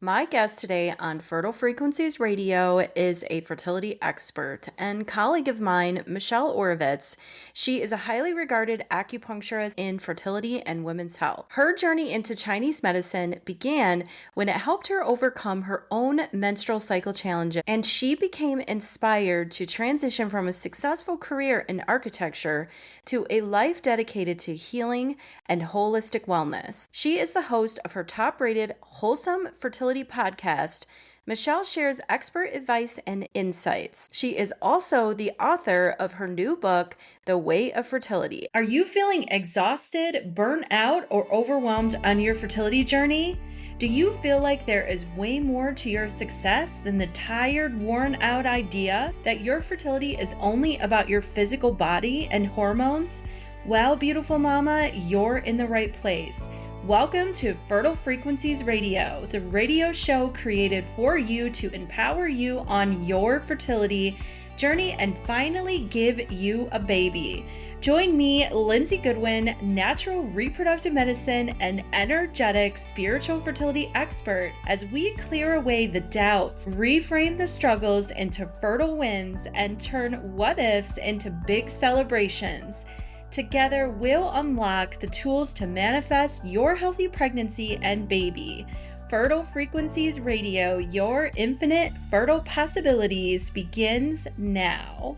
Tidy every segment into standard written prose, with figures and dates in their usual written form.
My guest today on Fertile Frequencies Radio is a fertility expert and colleague of mine, Michelle Oravitz. She is a highly regarded acupuncturist in fertility and women's health. Her journey into Chinese medicine began when it helped her overcome her own menstrual cycle challenges, and she became inspired to transition from a successful career in architecture to a life dedicated to healing and holistic wellness. She is the host of her top-rated Wholesome Fertility podcast. Michelle shares expert advice and insights. She is also the author of her new book, The Way of Fertility. Are you feeling exhausted, burnt out, or overwhelmed on your fertility journey? Do you feel like there is way more to your success than the tired, worn out idea that your fertility is only about your physical body and hormones? Well, beautiful mama, you're in the right place. Welcome to Fertile Frequencies Radio, the radio show created for you to empower you on your fertility journey and finally give you a baby. Join me, Lindsay Goodwin, natural reproductive medicine and energetic spiritual fertility expert, as we clear away the doubts, reframe the struggles into fertile wins, and turn what ifs into big celebrations. Together, we'll unlock the tools to manifest your healthy pregnancy and baby. Fertile Frequencies Radio, your infinite fertile possibilities begins now.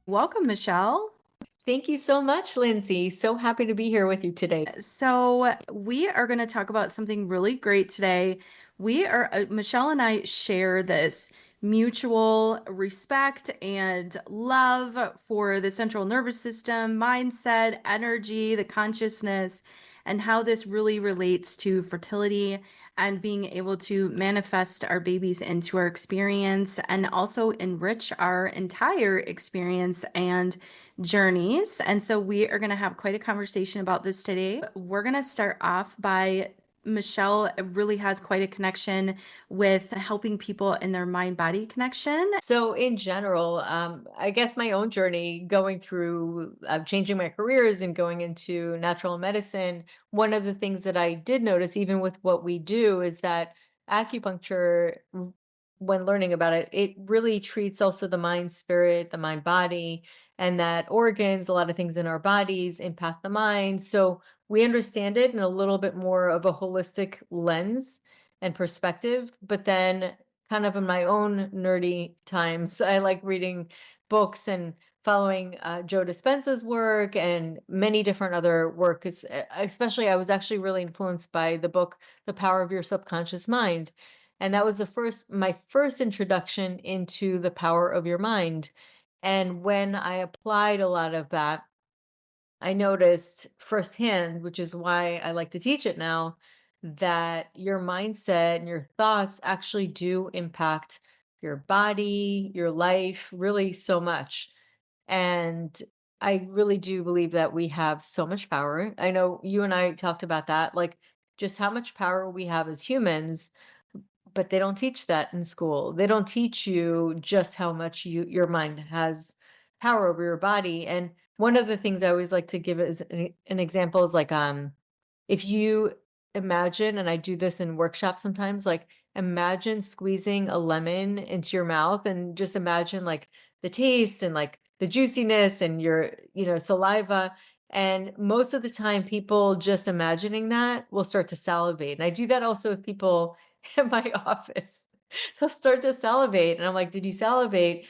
Welcome, Michelle. Thank you so much, Lindsay. So happy to be here with you today. So we are going to talk about something really great today. Michelle and I share this mutual respect and love for the central nervous system, mindset, energy, the consciousness, and how this really relates to fertility and being able to manifest our babies into our experience and also enrich our entire experience and journeys. And so we are going to have quite a conversation about this today. We're going to start off by Michelle really has quite a connection with helping people in their mind-body connection. So in general, I guess my own journey going through changing my careers and going into natural medicine, one of the things that I did notice, even with what we do, is that acupuncture, when learning about it, it really treats also the mind, spirit, the mind, body, and that organs, a lot of things in our bodies impact the mind. So we understand it in a little bit more of a holistic lens and perspective. But then, kind of in my own nerdy times, I like reading books and following Joe Dispenza's work and many different other work. Especially, I was actually really influenced by the book, The Power of Your Subconscious Mind. And that was my first introduction into the power of your mind. And when I applied a lot of that, I noticed firsthand, which is why I like to teach it now, that your mindset and your thoughts actually do impact your body, your life, really so much. And I really do believe that we have so much power. I know you and I talked about that, like just how much power we have as humans, but they don't teach that in school. They don't teach you just how much your mind has power over your body. And one of the things I always like to give as an example is like if you imagine, and I do this in workshops sometimes, like imagine squeezing a lemon into your mouth and just imagine like the taste and like the juiciness and your, saliva. And most of the time, people just imagining that will start to salivate. And I do that also with people in my office. They'll start to salivate. And I'm like, did you salivate?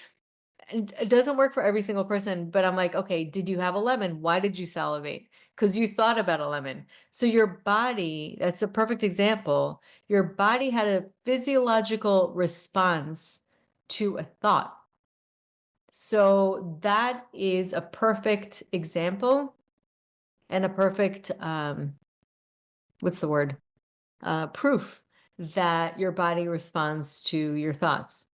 And it doesn't work for every single person, but I'm like, okay, did you have a lemon? Why did you salivate? Because you thought about a lemon. So your body, that's a perfect example. Your body had a physiological response to a thought. So that is a perfect example and a perfect, what's the word? Proof that your body responds to your thoughts.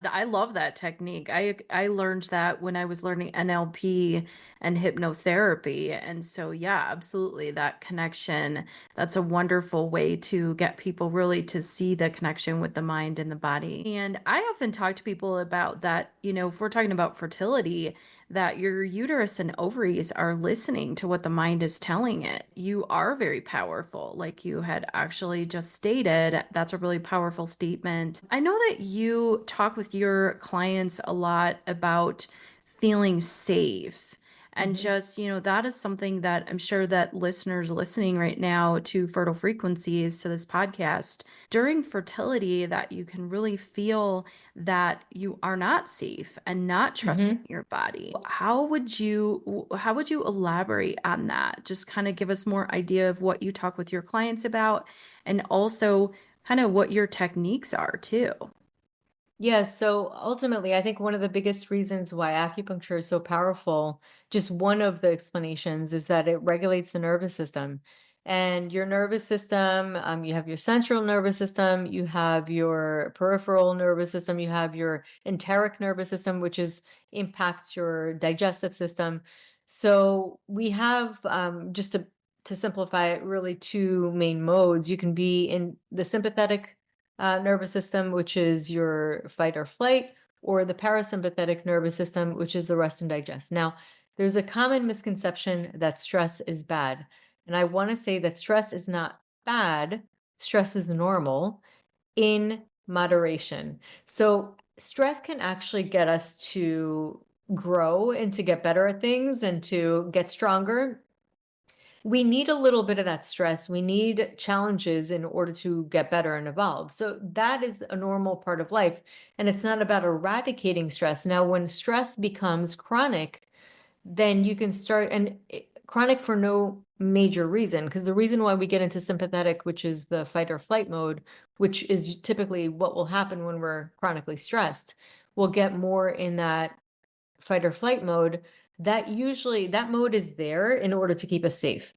I love that technique. I learned that when I was learning NLP and hypnotherapy. And so, yeah, absolutely, that connection, that's a wonderful way to get people really to see the connection with the mind and the body. And I often talk to people about that, if we're talking about fertility, that your uterus and ovaries are listening to what the mind is telling it. You are very powerful, like you had actually just stated. That's a really powerful statement. I know that you talk with your clients a lot about feeling safe. And Mhm. just, that is something that I'm sure that listeners listening right now to Fertile Frequencies, to this podcast, during fertility, that you can really feel that you are not safe and not trusting Mhm. your body. How would you elaborate on that? Just kind of give us more idea of what you talk with your clients about, and also kind of what your techniques are too. Yeah, so ultimately, I think one of the biggest reasons why acupuncture is so powerful, just one of the explanations, is that it regulates the nervous system. And your nervous system, you have your central nervous system, you have your peripheral nervous system, you have your enteric nervous system, which is impacts your digestive system. So we have, to simplify it, really two main modes. You can be in the sympathetic nervous system, which is your fight or flight, or the parasympathetic nervous system, which is the rest and digest. Now, there's a common misconception that stress is bad. And I want to say that stress is not bad, stress is normal in moderation. So, stress can actually get us to grow and to get better at things and to get stronger. We need a little bit of that stress. We need challenges in order to get better and evolve. So that is a normal part of life. And it's not about eradicating stress. Now, when stress becomes chronic, then you can start, and chronic for no major reason, because the reason why we get into sympathetic, which is the fight or flight mode, which is typically what will happen when we're chronically stressed, we'll get more in that fight or flight mode. That mode is there in order to keep us safe.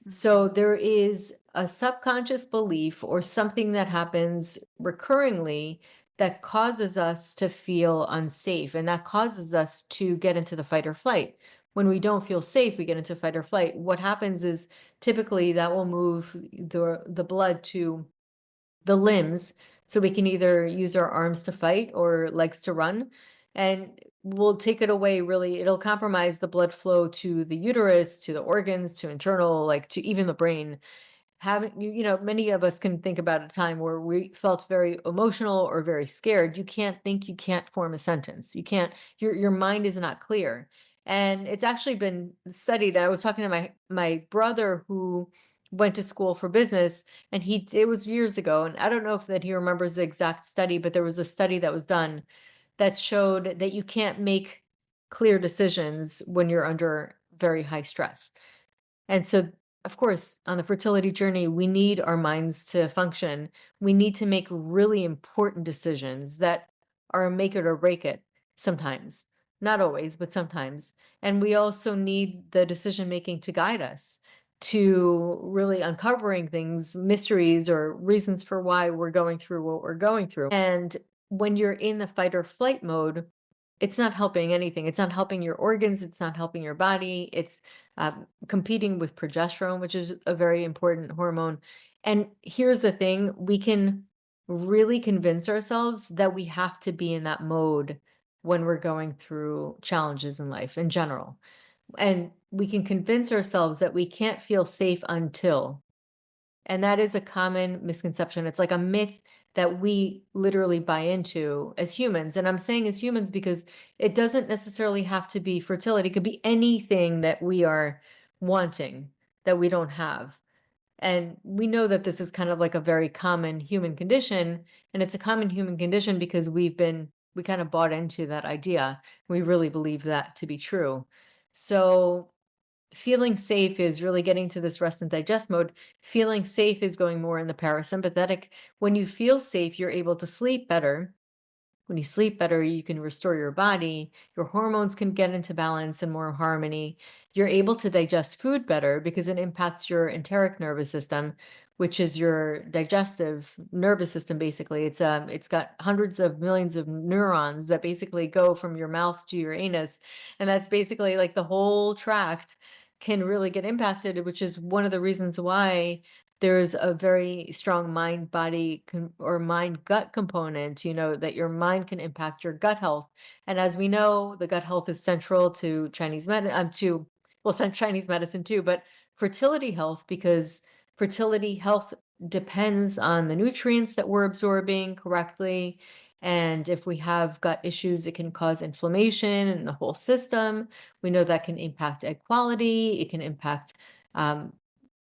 So Mhm. there is a subconscious belief or something that happens recurringly that causes us to feel unsafe, and that causes us to get into the fight or flight. When we don't feel safe, we get into fight or flight. What happens is typically that will move the blood to the limbs, so we can either use our arms to fight or legs to run, and we'll take it away. Really, it'll compromise the blood flow to the uterus, to the organs, to internal, like to even the brain. Having many of us can think about a time where we felt very emotional or very scared. You can't think, you can't form a sentence. You can't, your mind is not clear. And it's actually been studied. I was talking to my brother who went to school for business, and it was years ago, and I don't know if that he remembers the exact study, but there was a study that was done that showed that you can't make clear decisions when you're under very high stress. And so, of course, on the fertility journey, we need our minds to function. We need to make really important decisions that are a make it or break it sometimes. Not always, but sometimes. And we also need the decision making to guide us to really uncovering things, mysteries, or reasons for why we're going through what we're going through. And when you're in the fight or flight mode, it's not helping anything. It's not helping your organs. It's not helping your body. It's competing with progesterone, which is a very important hormone. And here's the thing, we can really convince ourselves that we have to be in that mode when we're going through challenges in life in general. And we can convince ourselves that we can't feel safe until, and that is a common misconception. It's like a myth that we literally buy into as humans. And I'm saying as humans because it doesn't necessarily have to be fertility. It could be anything that we are wanting that we don't have. And we know that this is kind of like a very common human condition. And it's a common human condition because we kind of bought into that idea. We really believe that to be true. So feeling safe is really getting to this rest and digest mode. Feeling safe is going more in the parasympathetic. When you feel safe, you're able to sleep better. When you sleep better, you can restore your body. Your hormones can get into balance and more harmony. You're able to digest food better because it impacts your enteric nervous system, which is your digestive nervous system. Basically, it's got hundreds of millions of neurons that basically go from your mouth to your anus, and that's basically like the whole tract can really get impacted, which is one of the reasons why. there's a very strong mind body or mind gut component, that your mind can impact your gut health. And as we know, the gut health is central to Chinese medicine too, but fertility health, because fertility health depends on the nutrients that we're absorbing correctly. And if we have gut issues, it can cause inflammation in the whole system. We know that can impact egg quality. It can impact um,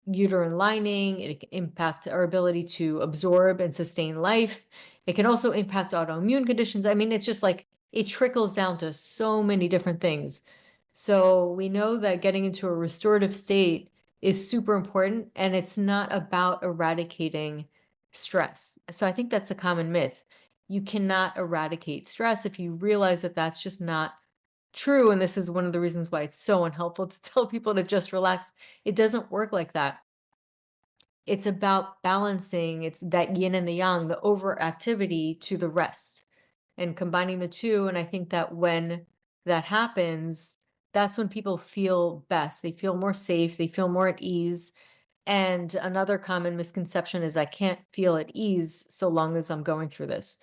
uterine lining. It can impact our ability to absorb and sustain life. It can also impact autoimmune conditions. I mean, it's just like it trickles down to so many different things. So we know that getting into a restorative state is super important, and it's not about eradicating stress. So I think that's a common myth. You cannot eradicate stress. If you realize that that's just not true, and this is one of the reasons why it's so unhelpful to tell people to just relax. It doesn't work like that. It's about balancing, it's that yin and the yang, the overactivity to the rest, and combining the two. And I think that when that happens, that's when people feel best. They feel more safe, they feel more at ease. And another common misconception is I can't feel at ease so long as I'm going through this.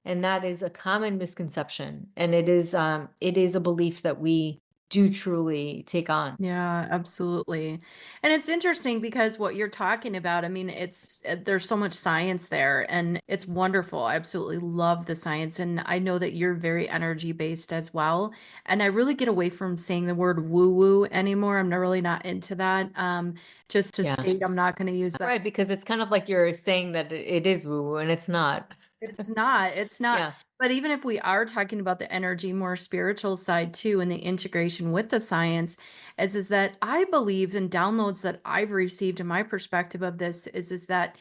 And that is a common misconception. And it is a belief that we do truly take on. Yeah, absolutely. And it's interesting because what you're talking about, I mean, there's so much science there and it's wonderful. I absolutely love the science. And I know that you're very energy based as well. And I really get away from saying the word woo woo anymore. I'm not really not into that. Just to Yeah. state, I'm not going to use that. Right, because it's kind of like you're saying that it is woo-woo, and it's not. It's not. Yeah. But even if we are talking about the energy, more spiritual side too, and the integration with the science, is that I believe in downloads that I've received in my perspective of this is that,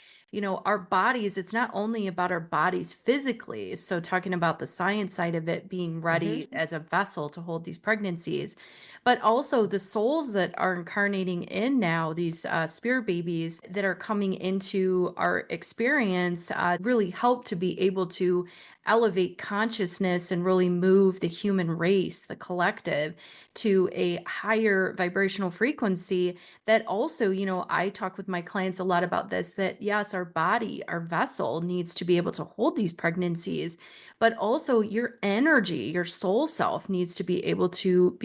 our bodies, it's not only about our bodies physically. So talking about the science side of it being ready Mhm. as a vessel to hold these pregnancies, but also the souls that are incarnating in now, these spirit babies that are coming into our experience really help to be able to elevate consciousness and really move the human race, the collective, to a higher vibrational frequency. That also, I talk with my clients a lot about this, that yes, our body, our vessel needs to be able to hold these pregnancies, but also your energy, your soul self needs to be able to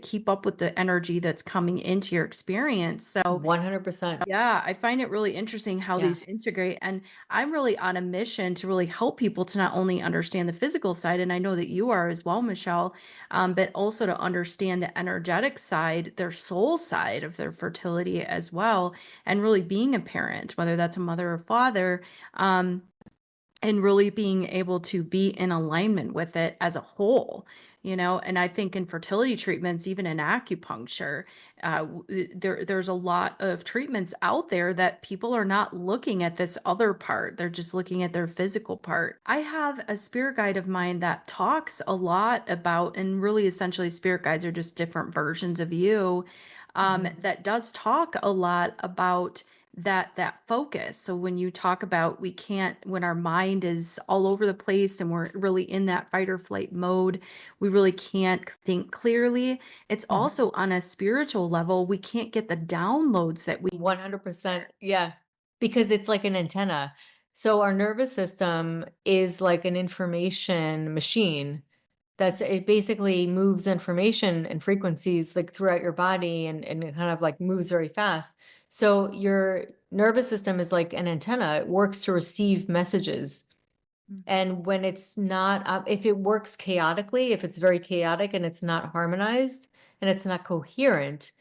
keep up with the energy that's coming into your experience. So 100%. yeah, I find it really interesting how Yeah. these integrate. And I'm really on a mission to really help people to not only understand the physical side, and I know that you are as well, Michelle, but also to understand the energetic side, their soul side of their fertility as well, and really being a parent, whether that's a mother or father. And really being able to be in alignment with it as a whole, and I think in fertility treatments, even in acupuncture, there's a lot of treatments out there that people are not looking at this other part. They're just looking at their physical part. I have a spirit guide of mine that talks a lot about, and really essentially spirit guides are just different versions of you, Mhm. that does talk a lot about that focus. So when you talk about, we can't, when our mind is all over the place and we're really in that fight or flight mode, we really can't think clearly. It's Mhm. also on a spiritual level, we can't get the downloads that we 100%. Yeah. Because it's like an antenna. So our nervous system is like an information machine. It basically moves information and frequencies like throughout your body, and it kind of like moves very fast. So your nervous system is like an antenna. It works to receive messages. And when it's not, if it works chaotically, if it's very chaotic and it's not harmonized and it's not coherent,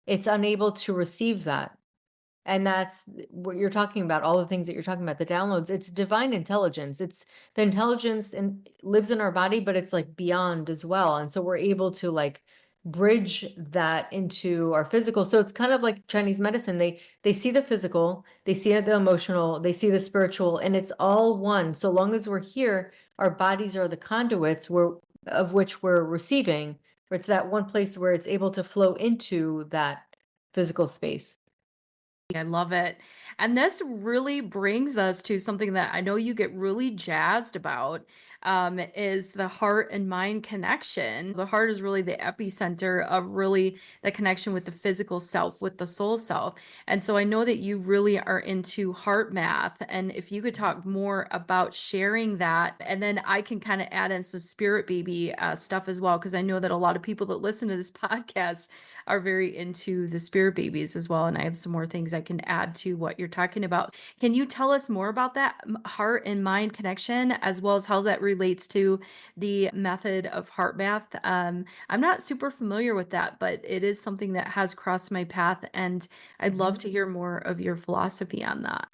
it's unable to receive that. And that's what you're talking about, all the things that you're talking about, the downloads. It's divine intelligence. It's the intelligence and lives in our body, but it's like beyond as well. And so we're able to like bridge that into our physical. So it's kind of like Chinese medicine. They see the physical, they see the emotional, they see the spiritual, and it's all one. So long as we're here, our bodies are the conduits of which we're receiving. It's that one place where it's able to flow into that physical space. I love it. And this really brings us to something that I know you get really jazzed about, is the heart and mind connection. The heart is really the epicenter of really the connection with the physical self, with the soul self. And so I know that you really are into heart math. And if you could talk more about sharing that, and then I can kind of add in some spirit baby stuff as well, because I know that a lot of people that listen to this podcast are very into the spirit babies as well. And I have some more things I can add to what you're talking about. Can you tell us more about that heart and mind connection, as well as how that relates to the method of heart math? I'm not super familiar with that, but it is something that has crossed my path, and I'd love Mhm. to hear more of your philosophy on that.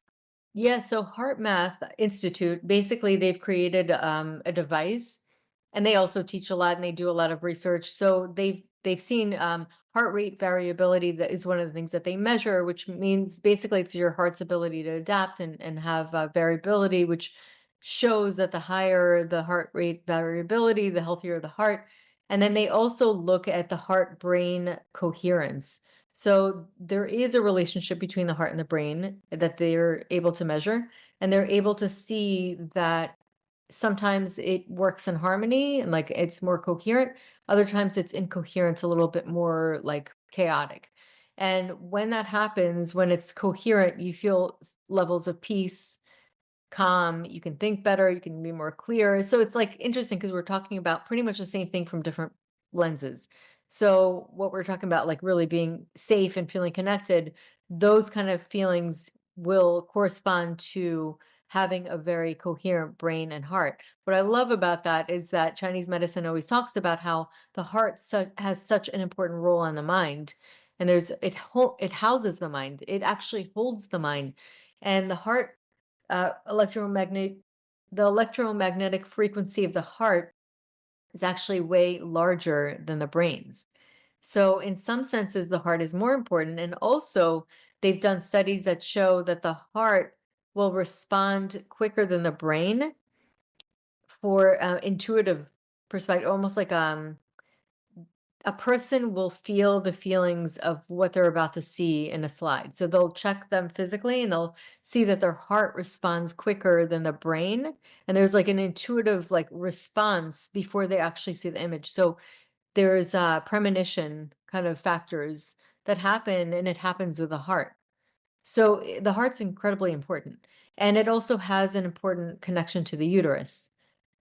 Yeah, so Heart Math Institute, basically they've created a device, and they also teach a lot and they do a lot of research. So they've seen heart rate variability, that is one of the things that they measure, which means basically it's your heart's ability to adapt and have variability, which shows that the higher the heart rate variability, the healthier the heart. And then they also look at the heart brain coherence. So there is a relationship between the heart and the brain that they're able to measure, and they're able to see that sometimes it works in harmony and like it's more coherent. Other times it's incoherent, a little bit more like chaotic. And when that happens, when it's coherent, you feel levels of peace, calm, you can think better, you can be more clear. So it's like interesting because we're talking about pretty much the same thing from different lenses. So what we're talking about, like really being safe and feeling connected, those kind of feelings will correspond to having a very coherent brain and heart. What I love about that is that Chinese medicine always talks about how the heart has such an important role on the mind. And it houses the mind. It actually holds the mind. And the heart electromagnetic the electromagnetic frequency of the heart is actually way larger than the brain's. So in some senses, the heart is more important. And also, they've done studies that show that the heart will respond quicker than the brain for intuitive perspective, almost like a person will feel the feelings of what they're about to see in a slide. So they'll check them physically and they'll see that their heart responds quicker than the brain. And there's like an intuitive like response before they actually see the image. So there's premonition kind of factors that happen, and it happens with the heart. So the heart's incredibly important. And it also has an important connection to the uterus.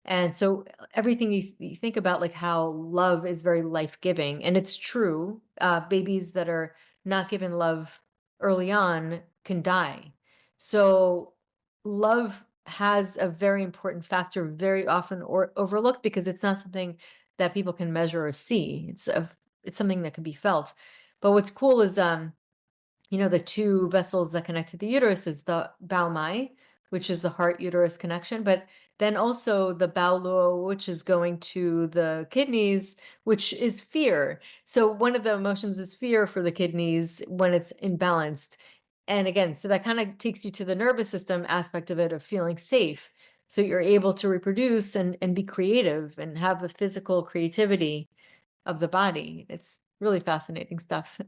And so everything you think about, like how love is very life-giving, and it's true. Babies that are not given love early on can die. So love has a very important factor, very often or overlooked because it's not something that people can measure or see. It's something that can be felt. But what's cool is the two vessels that connect to the uterus is the Bao Mai, which is the heart uterus connection, but then also the Bao Luo, which is going to the kidneys, which is fear. So one of the emotions is fear for the kidneys when it's imbalanced. And again, so that kind of takes you to the nervous system aspect of it, of feeling safe. So you're able to reproduce and be creative and have the physical creativity of the body. It's really fascinating stuff.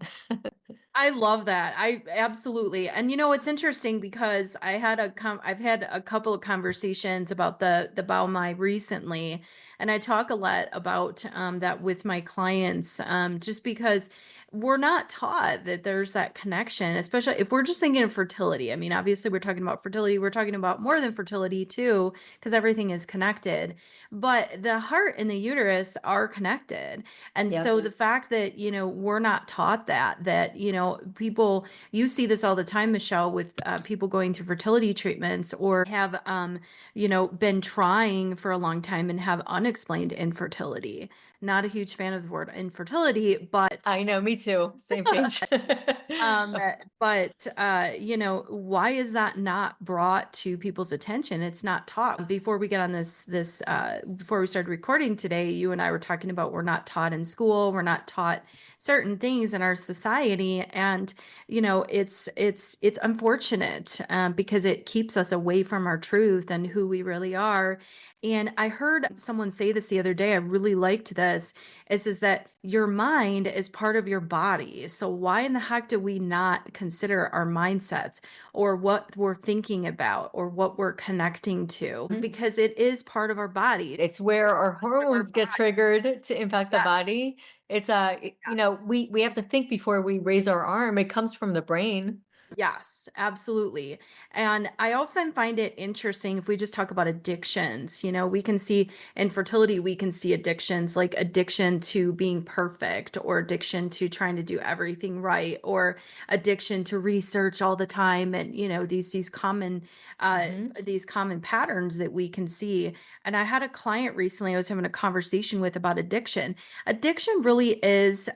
I love that. I absolutely. And it's interesting because I've had a couple of conversations about the Bao Mai recently, and I talk a lot about that with my clients, just because we're not taught that there's that connection, especially if we're just thinking of fertility. I mean, obviously we're talking about fertility, we're talking about more than fertility too, because everything is connected. But the heart and the uterus are connected. And Yep. so the fact that, we're not taught that, people, you see this all the time, Michelle, with people going through fertility treatments or have, been trying for a long time and have unexplained infertility. Not a huge fan of the word infertility, but I know, me too. Same page. um, Of why is that not brought to people's attention? It's not taught. Before we get on before we started recording today, you and I were talking about we're not taught in school, we're not taught certain things in our society, and it's unfortunate because it keeps us away from our truth and who we really are. And I heard someone say this the other day. I really liked this this is that your mind is part of your body. So why in the heck do we not consider our mindsets or what we're thinking about or what we're connecting to? Mhm. Because it is part of our body. It's where our Rest of our hormones get body. triggered to impact the Yes. body. Yes. We have to think before we raise our arm. It comes from the brain. Yes, absolutely. And I often find it interesting if we just talk about addictions. We can see in fertility, we can see addictions like addiction to being perfect, or addiction to trying to do everything right, or addiction to research all the time. And, uh, Mhm. these common patterns that we can see. And I had a client recently I was having a conversation with about addiction. Addiction really is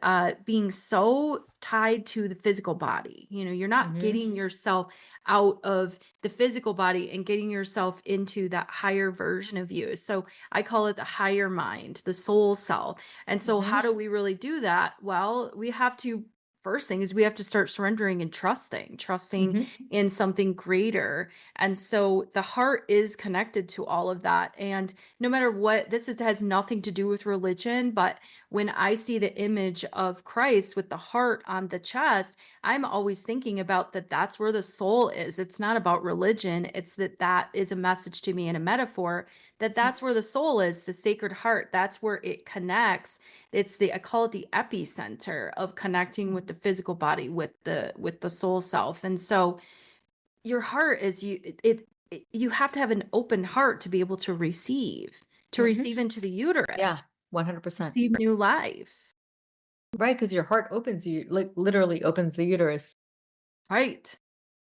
being so tied to the physical body. You're not Mhm. getting yourself out of the physical body and getting yourself into that higher version of you. So I call it the higher mind, the soul self. And so, how Mhm. do we really do that? Well, we have to. First thing is we have to start surrendering and trusting Mhm. in something greater. And so the heart is connected to all of that. And no matter what, has nothing to do with religion, but when I see the image of Christ with the heart on the chest, I'm always thinking about that that's where the soul is. It's not about religion. It's that is a message to me in a metaphor that that's where the soul is, the sacred heart. That's where it connects. I call it the epicenter of connecting with the physical body with the soul self. And so your heart is you have to have an open heart to be able to Mhm. receive into the Yeah, uterus, 100%. receive new life. Right, because your heart opens you like literally opens the uterus Right.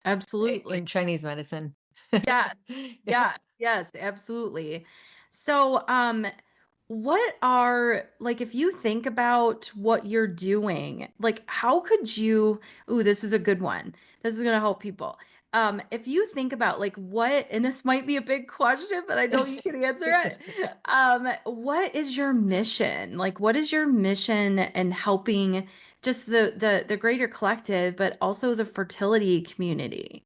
Absolutely. in Chinese medicine. Yes. Yeah. Yes. Yes, absolutely. So, what are like if you think about what you're doing, like how could you ooh, this is a good one. This is gonna help people. If you think about like what, and this might be a big question, but I know you can answer it. What is your mission? Like, what is your mission in helping just the greater collective, but also the fertility community?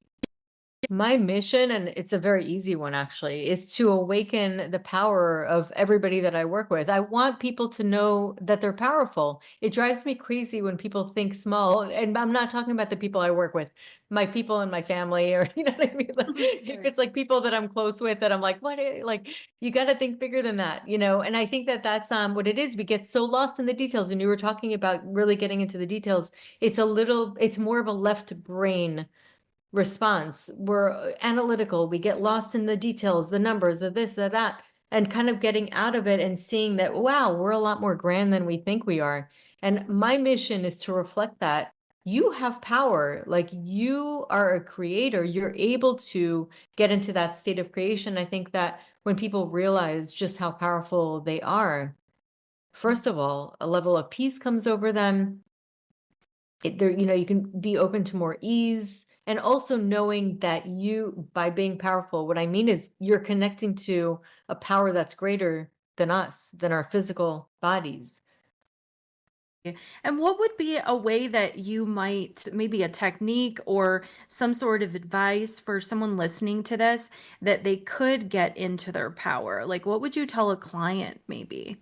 My mission, and it's a very easy one actually, is to awaken the power of everybody that I work with. I want people to know that they're powerful. It drives me crazy when people think small, and I'm not talking about the people I work with, my people in my family, or you know what I mean? Like, if Right. it's like people that I'm close with, that I'm like, like you got to think bigger than that. And I think that that's what it is. We get so lost in the details, and you were talking about really getting into the details. It's more of a left brain response. We're analytical. We get lost in the details, the numbers, the this, the that, and kind of getting out of it and seeing that, wow, we're a lot more grand than we think we are. And my mission is to reflect that you have power. Like you are a creator. You're able to get into that state of creation. I think that when people realize just how powerful they are, first of all, a level of peace comes over them. You can be open to more ease, and also knowing that by being powerful, what I mean is you're connecting to a power that's greater than us, than our physical bodies. And what would be a way that you might, maybe a technique or some sort of advice for someone listening to this that they could get into their power? Like, what would you tell a client, maybe?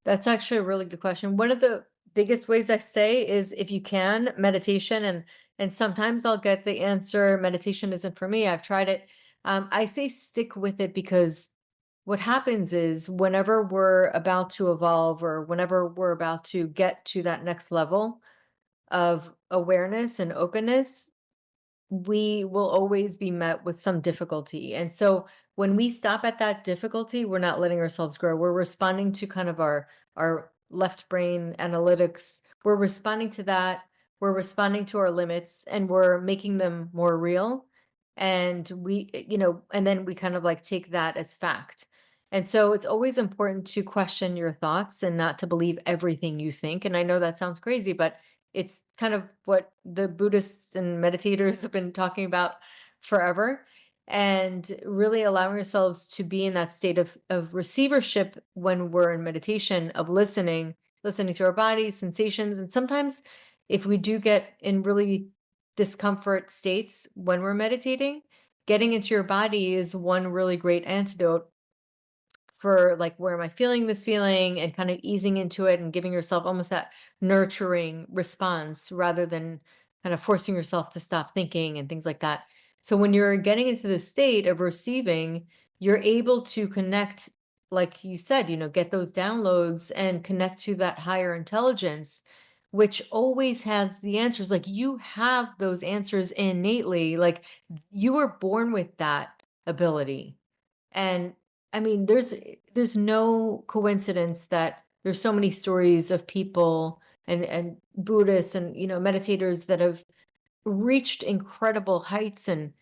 That's actually a really good question. One of the biggest ways I say is, if you can, meditation, and sometimes I'll get the answer, meditation isn't for me. I've tried it. I say stick with it, because what happens is whenever we're about to evolve, or whenever we're about to get to that next level of awareness and openness, we will always be met with some difficulty. And so when we stop at that difficulty, we're not letting ourselves grow. We're responding to kind of our left brain analytics. We're responding to that. We're responding to our limits, and we're making them more real. And and then we kind of like take that as fact. And so it's always important to question your thoughts and not to believe everything you think. And I know that sounds crazy, but it's kind of what the Buddhists and meditators have been talking about forever. And really allowing ourselves to be in that state of receivership when we're in meditation, of listening to our bodies, sensations. And sometimes, if we do get in really discomfort states when we're meditating, getting into your body is one really great antidote for like, where am I feeling this feeling, and kind of easing into it and giving yourself almost that nurturing response rather than kind of forcing yourself to stop thinking and things like that. So when you're getting into the state of receiving, you're able to connect, like you said, get those downloads and connect to that higher intelligence, which always has the answers. Like, you have those answers innately. Like, you were born with that ability. And I mean, there's no coincidence that there's so many stories of people and Buddhists and meditators that have reached incredible heights, and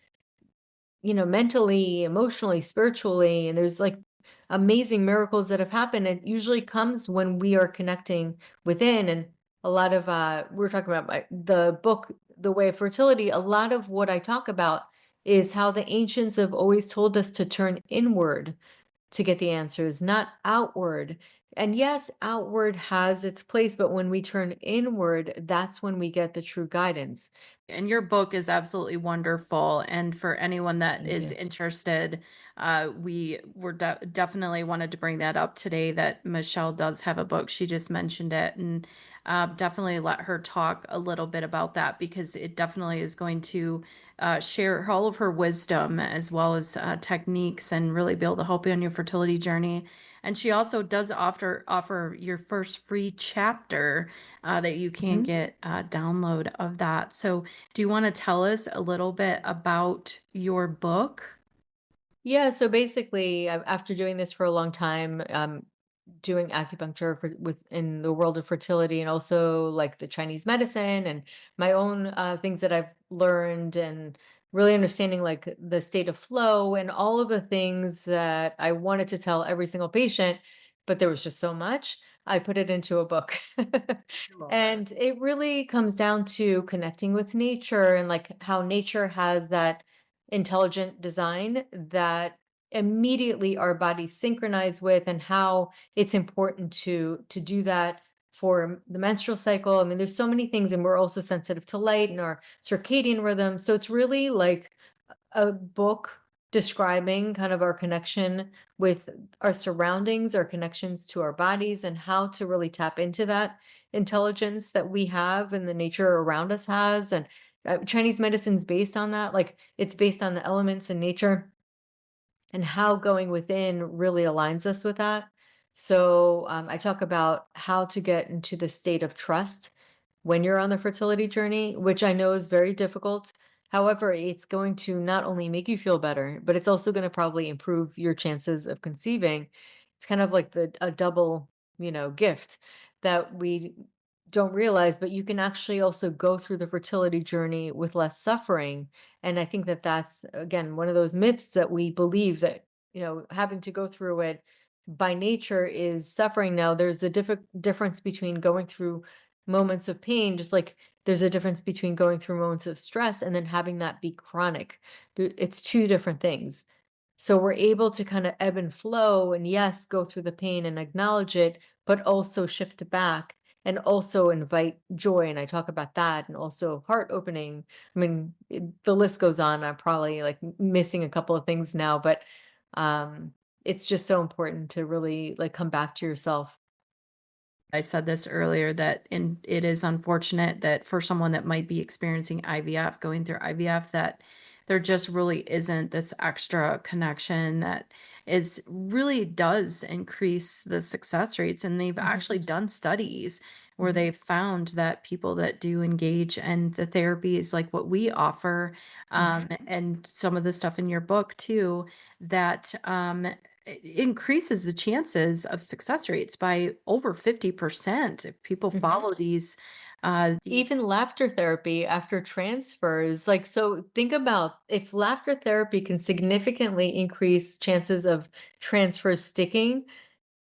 mentally, emotionally, spiritually, and there's like amazing miracles that have happened. It usually comes when we are connecting within. And a lot of we're talking about the book, The Way of Fertility. A lot of what I talk about is how the ancients have always told us to turn inward to get the answers, not outward. And yes, outward has its place, but when we turn inward, that's when we get the true guidance. And your book is absolutely wonderful. And for anyone that Thank is you. interested, we were definitely wanted to bring that up today that Michelle does have a book. She just mentioned it, and definitely let her talk a little bit about that because it definitely is going to share all of her wisdom as well as techniques and really be able to help you on your fertility journey. And she also does offer your first free chapter that you can Mhm. get a download of that. So do you want to tell us a little bit about your book? Yeah, so basically, after doing this for a long time, doing acupuncture in the world of fertility, and also like the Chinese medicine and my own things that I've learned, and really understanding like the state of flow and all of the things that I wanted to tell every single patient, but there was just so much. I put it into a book. I love it. And it really comes down to connecting with nature, and like how nature has that intelligent design that immediately our bodies synchronize with, and how it's important to do that for the menstrual cycle. I mean, there's so many things, and we're also sensitive to light and our circadian rhythm. So it's really like a book describing kind of our connection with our surroundings, our connections to our bodies, and how to really tap into that intelligence that we have and the nature around us has. And Chinese medicine's based on that. Like, it's based on the elements in nature, and how going within really aligns us with that. So I talk about how to get into the state of trust when you're on the fertility journey, which I know is very difficult. However, it's going to not only make you feel better, but it's also going to probably improve your chances of conceiving. It's kind of like a double, gift that we don't realize, but you can actually also go through the fertility journey with less suffering. And I think that that's, again, one of those myths that we believe that, having to go through it by nature is suffering. Now, there's a difference between going through moments of pain, just like there's a difference between going through moments of stress and then having that be chronic. It's two different things. So we're able to kind of ebb and flow, and yes, go through the pain and acknowledge it, but also shift back and also invite joy. And I talk about that, and also heart opening. I mean, the list goes on. I'm probably like missing a couple of things now, but um, it's just so important to really like come back to yourself. I said this earlier that it is unfortunate that for someone that might be experiencing IVF, going through IVF, that there just really isn't this extra connection that is really does increase the success rates. And they've Mhm, actually done studies where mhm, they've found that people that do engage in the therapies like what we offer, mhm. and some of the stuff in your book too, that it increases the chances of success rates by over 50% if people Mhm. follow these. Even laughter therapy after transfers, like, so think about if laughter therapy can significantly increase chances of transfers sticking,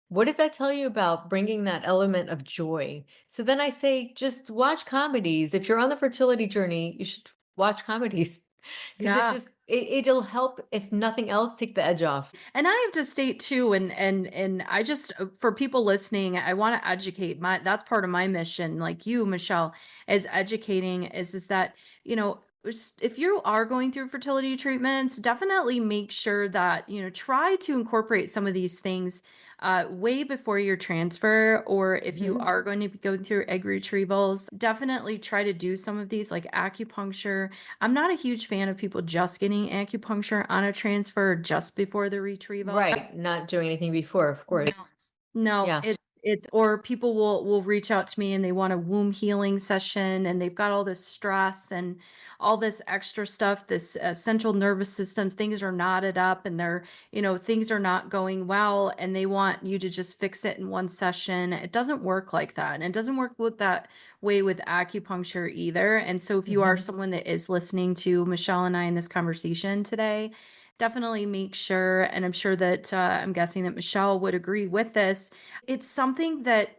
what does that tell you about bringing that element of joy? So then I say, just watch comedies. If you're on the fertility journey, you should watch comedies because Yeah. it'll help, if nothing else, take the edge off. And I have to state too, and I just for people listening, I want to educate that's part of my mission, like you, Michelle, is educating is that, you know, if you are going through fertility treatments, definitely make sure that, try to incorporate some of these things way before your transfer, or if you Hmm. are going to be going through egg retrievals, definitely try to do some of these like acupuncture. I'm not a huge fan of people just getting acupuncture on a transfer just before the retrieval. Right. Not doing anything before, of No. course. No, Yeah. it's or people will reach out to me and they want a womb healing session, and they've got all this stress and all this extra stuff, this central nervous system, things are knotted up, and things are not going well, and they want you to just fix it in one session. It doesn't work like that. And it doesn't work with that way with acupuncture either. And so if you are Hmm. someone that is listening to Michelle and I in this conversation today, definitely make sure, and I'm sure that I'm guessing that Michelle would agree with this, it's something that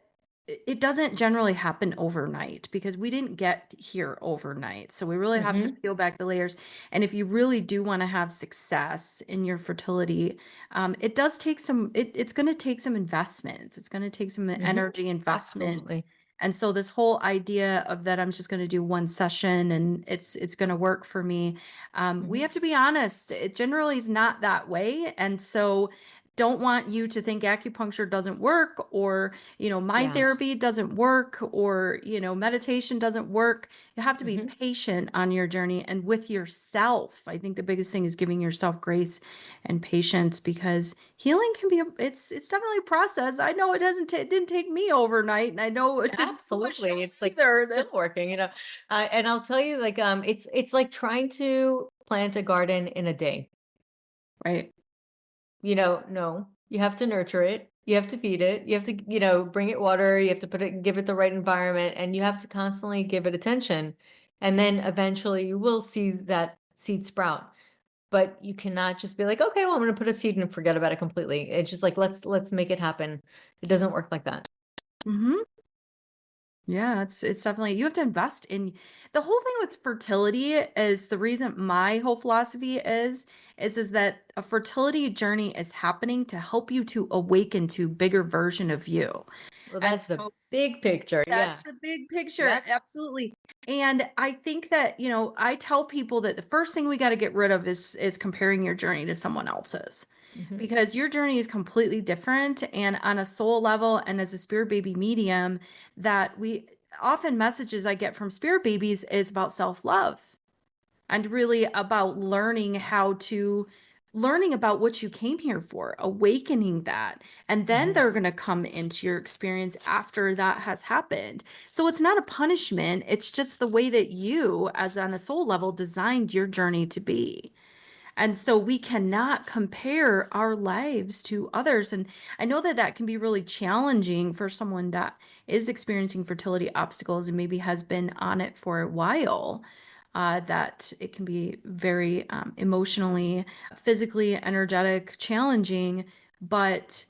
it doesn't generally happen overnight because we didn't get here overnight. So we really have to Hmm. peel back the layers. And if you really do want to have success in your fertility, it does take it's going to take some investments. It's going to take some Hmm. energy investment. Absolutely. And so this whole idea of that I'm just going to do one session and it's going to work for me. We Hmm. have to be honest. It generally is not that way. And so don't want you to think acupuncture doesn't work, or mind Yeah. therapy doesn't work, or meditation doesn't work. You have to be Hmm. patient on your journey and with yourself. I think the biggest thing is giving yourself grace and patience, because healing can be it's definitely a process. I know it didn't take me overnight, and I know it didn't do Michelle Absolutely. It's like either. still working, and I'll tell you, like, it's like trying to plant a garden in a day. Right. No, you have to nurture it. You have to feed it. You have to, bring it water. You have to give it the right environment, and you have to constantly give it attention. And then eventually you will see that seed sprout. But you cannot just be like, okay, well, I'm going to put a seed and forget about it completely. It's just like, let's make it happen. It doesn't work like that. Hmm. Yeah, it's definitely, you have to invest in the whole thing with fertility. Is the reason my whole philosophy is that a fertility journey is happening to help you to awaken to bigger version of you. Well, And that's the so big picture. Yeah. that's the big picture. Yep. Absolutely. And I think that, I tell people that the first thing we got to get rid of is comparing your journey to someone else's. Hmm. Because your journey is completely different, and on a soul level and as a spirit baby medium, that we often messages I get from spirit babies is about self-love, and really about learning about what you came here for, awakening that. And then Hmm. they're going to come into your experience after that has happened. So it's not a punishment, it's just the way that you, as on a soul level, designed your journey to be. And so we cannot compare our lives to others. And I know that that can be really challenging for someone that is experiencing fertility obstacles and maybe has been on it for a while. That it can be very emotionally, physically, energetic, challenging, but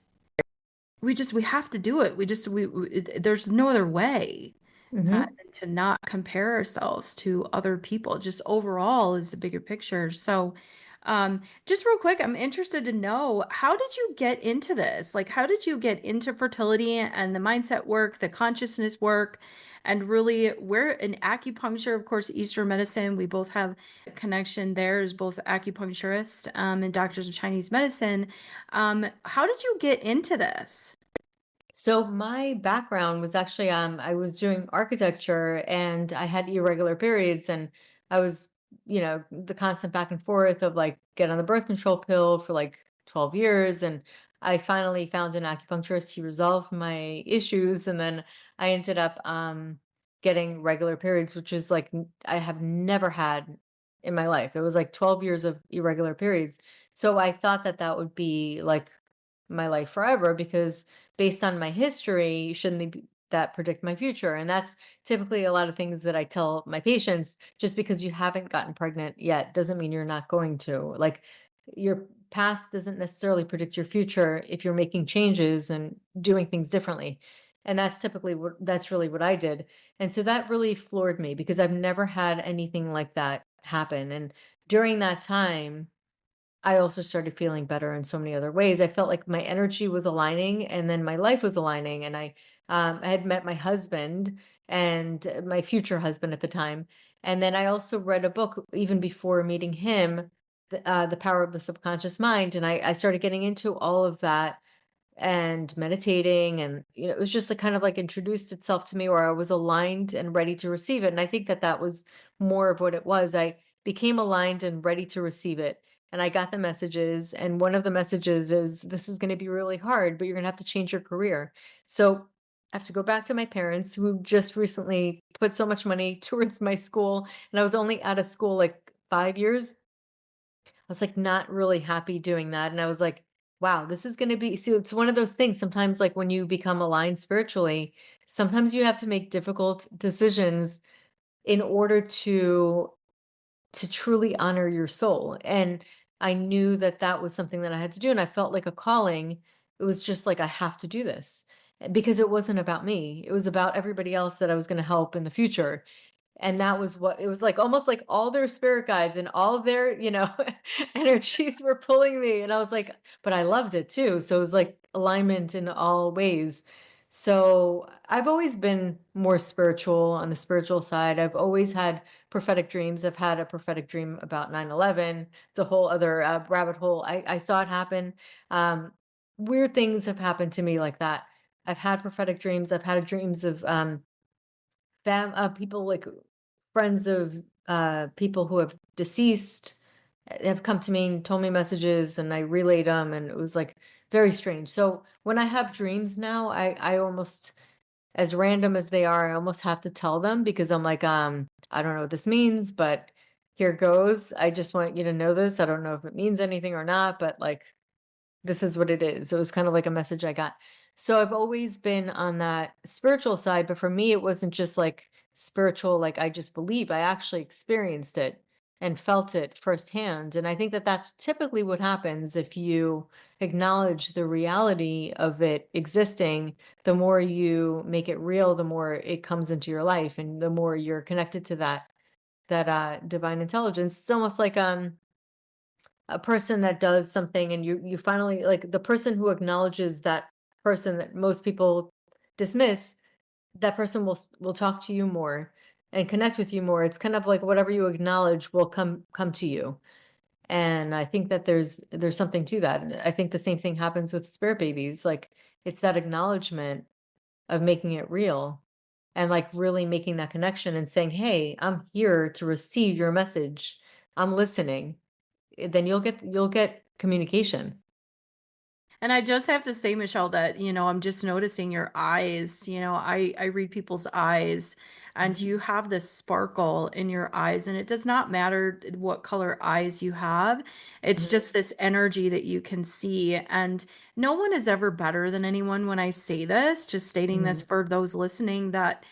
we have to do it. There's no other way Hmm. than to not compare ourselves to other people. Just overall is the bigger picture. So, just real quick, I'm interested to know, how did you get into this? Like, how did you get into fertility and the mindset work, the consciousness work, and really where in acupuncture, of course, Eastern medicine, we both have a connection there as both acupuncturists and doctors of Chinese medicine. How did you get into this? So my background was actually, I was doing architecture and I had irregular periods, and I was, the constant back and forth of like get on the birth control pill for like 12 years. And I finally found an acupuncturist. He resolved my issues. And then I ended up getting regular periods, which is like I have never had in my life. It was like 12 years of irregular periods. So I thought that that would be like my life forever, because based on my history, shouldn't they that predict my future? And that's typically a lot of things that I tell my patients. Just because you haven't gotten pregnant yet doesn't mean you're not going to. Like, your past doesn't necessarily predict your future if you're making changes and doing things differently. And that's really what I did. And so that really floored me, because I've never had anything like that happen. And during that time, I also started feeling better in so many other ways. I felt like my energy was aligning, and then my life was aligning. And I had met my husband, and my future husband at the time. And then I also read a book even before meeting him, The Power of the Subconscious Mind. And I started getting into all of that and meditating. And, it was just like kind of like introduced itself to me where I was aligned and ready to receive it. And I think that that was more of what it was. I became aligned and ready to receive it. And I got the messages. And one of the messages is this is going to be really hard, but you're going to have to change your career. So I have to go back to my parents who just recently put so much money towards my school. And I was only out of school like 5 years. I was like not really happy doing that. And I was like, wow, this is going to be, see, it's one of those things. Sometimes, like when you become aligned spiritually, sometimes you have to make difficult decisions in order to truly honor your soul. And I knew that that was something that I had to do. And I felt like a calling. It was just like, I have to do this because it wasn't about me. It was about everybody else that I was going to help in the future. And that was what it was like, almost like all their spirit guides and all their, energies were pulling me. And I was like, but I loved it too. So it was like alignment in all ways. So I've always been more spiritual on the spiritual side. I've always had prophetic dreams. I've had a prophetic dream about 9/11. It's a whole other rabbit hole. I saw it happen. Um, Weird things have happened to me like that. I've had prophetic dreams. I've had dreams of people like friends of people who have deceased have come to me and told me messages and I relayed them and it was like very strange. So when I have dreams now, I almost, as random as they are, I almost have to tell them because I'm like, I don't know what this means, but here goes. I just want you to know this. I don't know if it means anything or not, but like this is what it is. It was kind of like a message I got. So I've always been on that spiritual side, but for me, it wasn't just like spiritual, like I just believe. I actually experienced it and felt it firsthand. And I think that that's typically what happens if you acknowledge the reality of it existing. The more you make it real, the more it comes into your life, and the more you're connected to that divine intelligence. It's almost like a person that does something and you finally like the person who acknowledges that person that most people dismiss, that person will talk to you more and connect with you more. It's kind of like whatever you acknowledge will come to you. And I think that there's something to that. And I think the same thing happens with spirit babies. Like it's that acknowledgement of making it real and like really making that connection and saying, "Hey, I'm here to receive your message. I'm listening." Then you'll get communication. And I just have to say, Michelle, that, I'm just noticing your eyes. I read people's eyes, and Mhm. you have this sparkle in your eyes, and it does not matter what color eyes you have. It's Mhm. just this energy that you can see. And no one is ever better than anyone when I say this, just stating this Mhm. for those listening that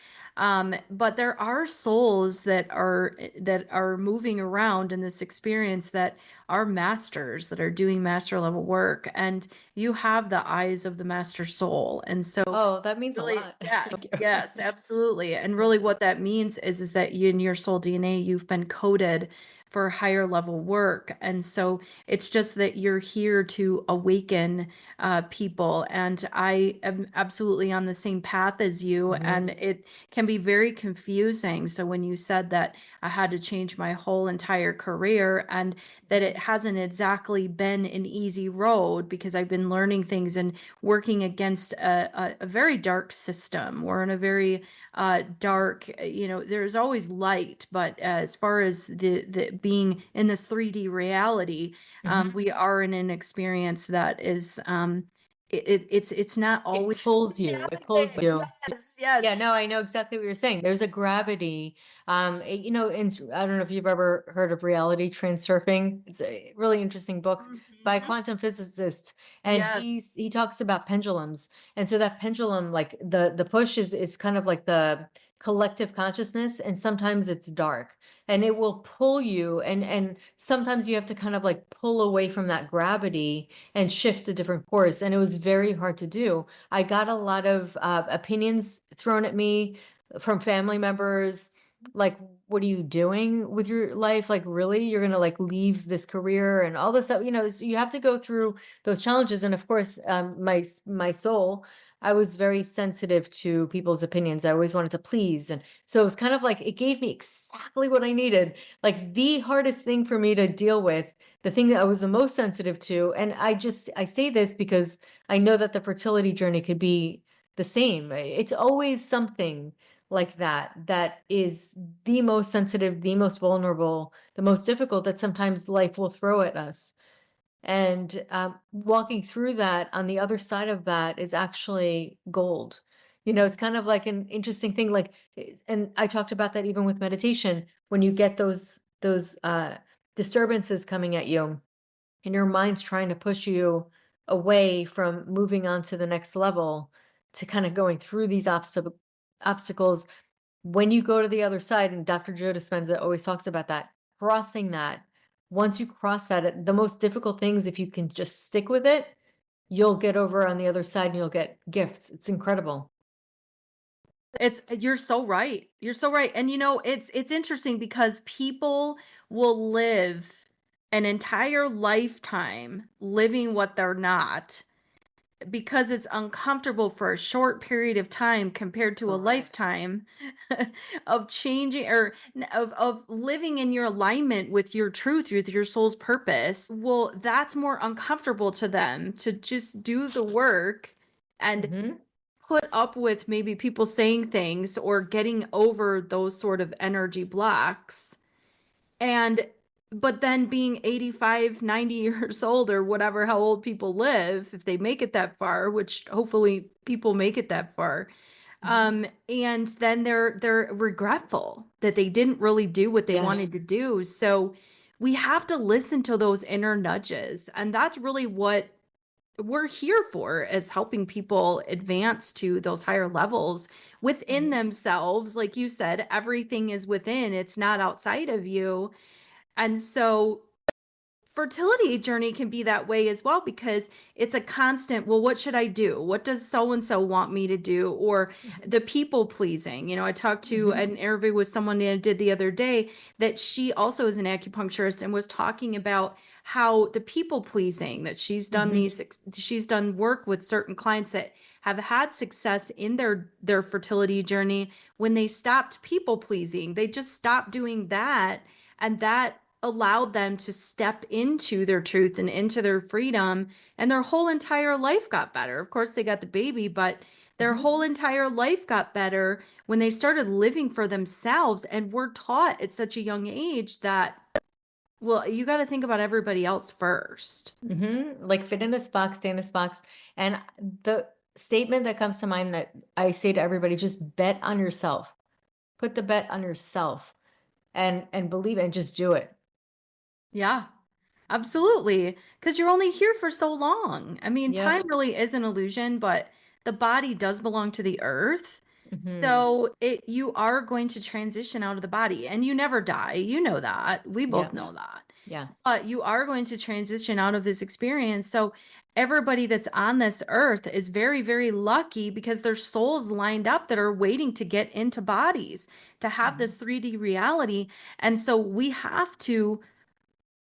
but there are souls that are moving around in this experience that are masters that are doing master level work, and you have the eyes of the master soul. And so Oh, that means a really, lot. Thank yes, you. yes, absolutely. And really what that means is that you in your soul DNA, you've been coded for higher level work. And so it's just that you're here to awaken people. And I am absolutely on the same path as you. Mhm. And it can be very confusing. So when you said that I had to change my whole entire career, and that it hasn't exactly been an easy road because I've been learning things and working against a very dark system. We're in a very dark, there's always light, but as far as the being in this 3D reality, Mhm. we are in an experience that is it's not It always pulls you. It pulls everything. you. Yes, yes. Yeah, no, I know exactly what you're saying. There's a gravity. I don't know if you've ever heard of reality transurfing. It's a really interesting book by a Mhm. quantum physicist, and Yes. he talks about pendulums. And so that pendulum, like the push is kind of like the collective consciousness, and sometimes it's dark, and it will pull you, and sometimes you have to kind of like pull away from that gravity and shift a different course. And it was very hard to do. I got a lot of opinions thrown at me from family members. Like what are you doing with your life? Like, really? You're gonna like leave this career and all this stuff, so you have to go through those challenges. And of course, my soul, I was very sensitive to people's opinions. I always wanted to please. And so it was kind of like it gave me exactly what I needed. Like the hardest thing for me to deal with, the thing that I was the most sensitive to. And I say this because I know that the fertility journey could be the same. It's always something like that is the most sensitive, the most vulnerable, the most difficult that sometimes life will throw at us. And walking through that on the other side of that is actually gold. It's kind of like an interesting thing. Like, and I talked about that even with meditation. When you get those disturbances coming at you, and your mind's trying to push you away from moving on to the next level, to kind of going through these obstacles. When you go to the other side, and Dr. Joe Dispenza always talks about that, crossing that. Once you cross that, the most difficult things, if you can just stick with it, you'll get over on the other side and you'll get gifts. It's incredible. You're so right. You're so right. And it's interesting because people will live an entire lifetime living what they're not because it's uncomfortable for a short period of time compared to a Correct. lifetime of changing or of living in your alignment with your truth, with your soul's purpose. Well, that's more uncomfortable to them to just do the work and Hmm. put up with maybe people saying things or getting over those sort of energy blocks. And but then being 85, 90 years old or whatever, how old people live, if they make it that far, which hopefully people make it that far. Hmm. And then they're regretful that they didn't really do what they Yeah. wanted to do. So we have to listen to those inner nudges. And that's really what we're here for, is helping people advance to those higher levels within Hmm. themselves. Like you said, everything is within, it's not outside of you. And so fertility journey can be that way as well because it's a constant, well, what should I do? What does so and so want me to do? Or Hmm. the people pleasing. I talked to Hmm. an interview with someone that I did the other day that she also is an acupuncturist and was talking about how the people pleasing, that Hmm. she's done work with certain clients that have had success in their fertility journey when they stopped people pleasing. They just stopped doing that, and that allowed them to step into their truth and into their freedom, and their whole entire life got better. Of course, they got the baby, but their Hmm. whole entire life got better when they started living for themselves and were taught at such a young age that, well, you got to think about everybody else first. Hmm. Like, fit in this box, stay in this box. And the statement that comes to mind that I say to everybody, just bet on yourself. Put the bet on yourself and believe it and just do it. Yeah. Absolutely, because you're only here for so long. I mean, time Yep. really is an illusion, but the body does belong to the earth. Hmm. So you are going to transition out of the body, and you never die. You know that. We both Yep. know that. Yeah. But you are going to transition out of this experience. So everybody that's on this earth is very, very lucky because their souls lined up that are waiting to get into bodies to have Hmm. this 3D reality. And so we have to,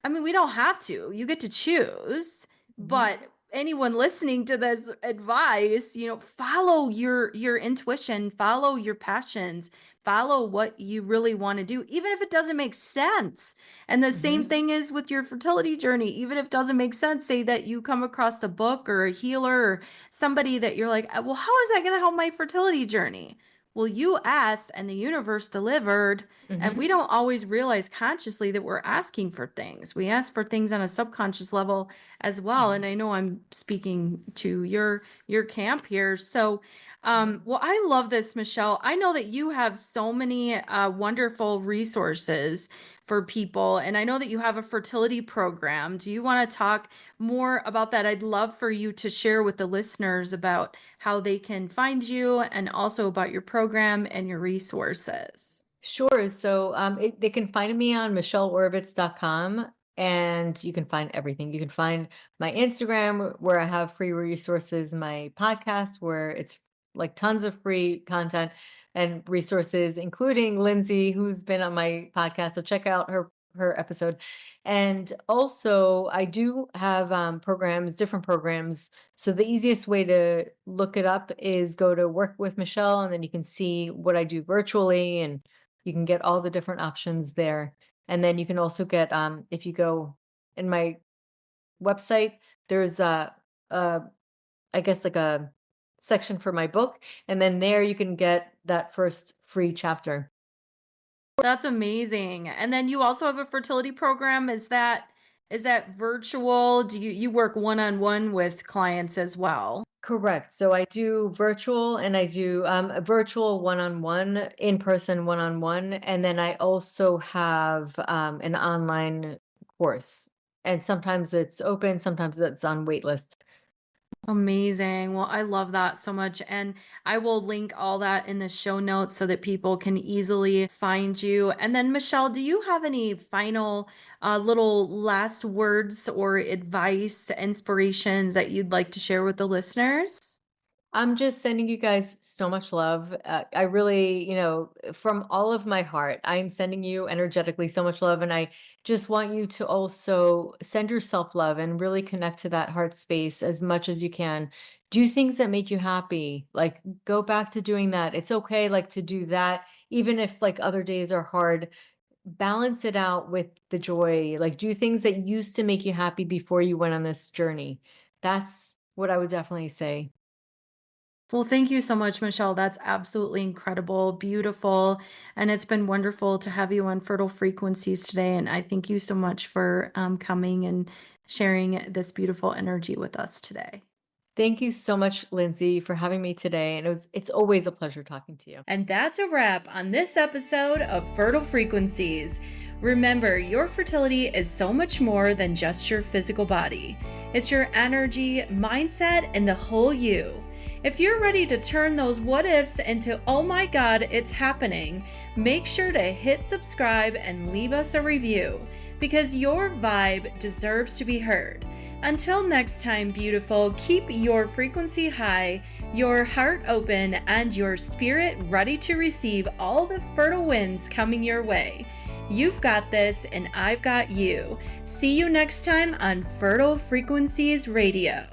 I mean, we don't have to. You get to choose, Hmm. but anyone listening to this advice, follow your intuition, follow your passions, follow what you really want to do, even if it doesn't make sense. And the same Hmm. thing is with your fertility journey. Even if it doesn't make sense, say that you come across a book or a healer or somebody that you're like, well, how is that going to help my fertility journey? Well, you asked and the universe delivered. And we Hmm. don't always realize consciously that we're asking for things. We ask for things on a subconscious level as well. And I know I'm speaking to your camp here. So, Hmm. well, I love this, Michelle. I know that you have so many wonderful resources for people, and I know that you have a fertility program. Do you want to talk more about that? I'd love for you to share with the listeners about how they can find you and also about your program and your resources. Sure. So they can find me on michelleoravitz.com, and you can find everything. You can find my Instagram where I have free resources, my podcast where it's like tons of free content and resources, including Lindsay, who's been on my podcast. So check out her episode. And also, I do have programs, different programs. So the easiest way to look it up is go to Work with Michelle, and then you can see what I do virtually, and you can get all the different options there. And then you can also get, if you go in my website, there's a I guess like a section for my book, and then there you can get that first free chapter. That's amazing. And then you also have a fertility program. Is that virtual? Do you work one-on-one with clients as well? Correct. So I do virtual, and I do a virtual one-on-one, in-person one-on-one, and then I also have an online course. And sometimes it's open, sometimes it's on waitlist. Amazing. Well, I love that so much. And I will link all that in the show notes so that people can easily find you. And then, Michelle, do you have any final little last words or advice, inspirations that you'd like to share with the listeners? I'm just sending you guys so much love. I really, from all of my heart, I'm sending you energetically so much love. And I just want you to also send yourself love and really connect to that heart space as much as you can. Do things that make you happy. Like, go back to doing that. It's okay, like, to do that, even if like other days are hard. Balance it out with the joy. Like, do things that used to make you happy before you went on this journey. That's what I would definitely say. Well, thank you so much, Michelle. That's absolutely incredible, beautiful. And it's been wonderful to have you on Fertile Frequencies today. And I thank you so much for coming and sharing this beautiful energy with us today. Thank you so much, Lindsay, for having me today. And it's always a pleasure talking to you. And that's a wrap on this episode of Fertile Frequencies. Remember, your fertility is so much more than just your physical body. It's your energy, mindset, and the whole you. If you're ready to turn those what ifs into, oh my God, it's happening, make sure to hit subscribe and leave us a review because your vibe deserves to be heard. Until next time, beautiful, keep your frequency high, your heart open, and your spirit ready to receive all the fertile winds coming your way. You've got this, and I've got you. See you next time on Fertile Frequencies Radio.